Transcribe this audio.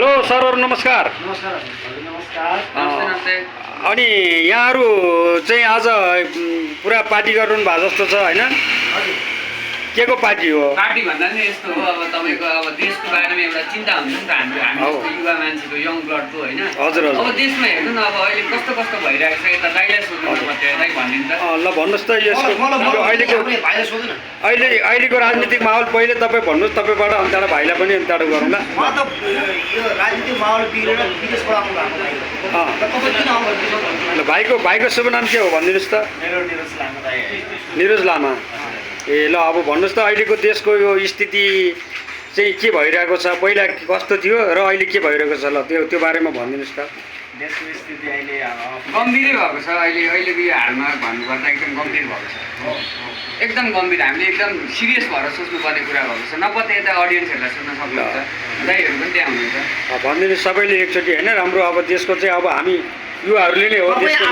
Hello सरहरु नमस्कार। अनि यहाँहरू चाहिँ आज पुरा पार्टी गर्नु भएको जस्तो छ हैन? के को पार्टी हो? पार्टी भन्दा नि यस्तो हो, अब तपाईको अब देशको बारेमा एउटा चिन्ता हुन्छ नि त हामी युवा मान्छेको यङ ब्लडको हैन। हजुर अब देशमा हेर्नु न अब अहिले कस्तो कस्तो भइरहेको छ, यता दाइलाई सोध्नु पर्छ यतै भनिन्छ। ल भन्नुस् त यसको अहिलेको राजनीतिक माहौल पहिले तपाईँ भन्नुहोस्, तपाईँबाट अनि त्यहाँबाट भाइलाई पनि अनि त्यहाँबाट गरौँ ल। म त यो राजनीतिक माहौल बिग्रेर विदेशबाट आउनु भएको भाइ हो। तपाईँ किन आउनु? ल भाइको शुभ नाम के हो भनिदिनुहोस् त। मेरो निरज लामा दाइ। निरज लामा। ए ल अब भन्नुहोस् त अहिलेको देशको यो स्थिति चाहिँ के भइरहेको छ, पहिला कस्तो थियो र अहिले के भइरहेको छ, ल त्यो बारेमा भनिदिनुहोस् त। देशको स्थिति अहिले गम्भीरै भएको छ। अहिलेको यो हालमा भन्नुपर्दा एकदम गम्भीर भएको छ, एकदम गम्भीर। हामीले एकदम सिरियस भएर सोच्नुपर्ने कुरा भएको छ। नपत्ते यता अडियन्सहरूलाई सोध्न सक्नुहुन्छ, दाइहरू पनि त्यहाँ हुनुहुन्छ। भनिदिनुहोस् सबैले एकचोटि होइन। राम्रो अब देशको चाहिँ अब हामी युवाहरूले नै हो देशको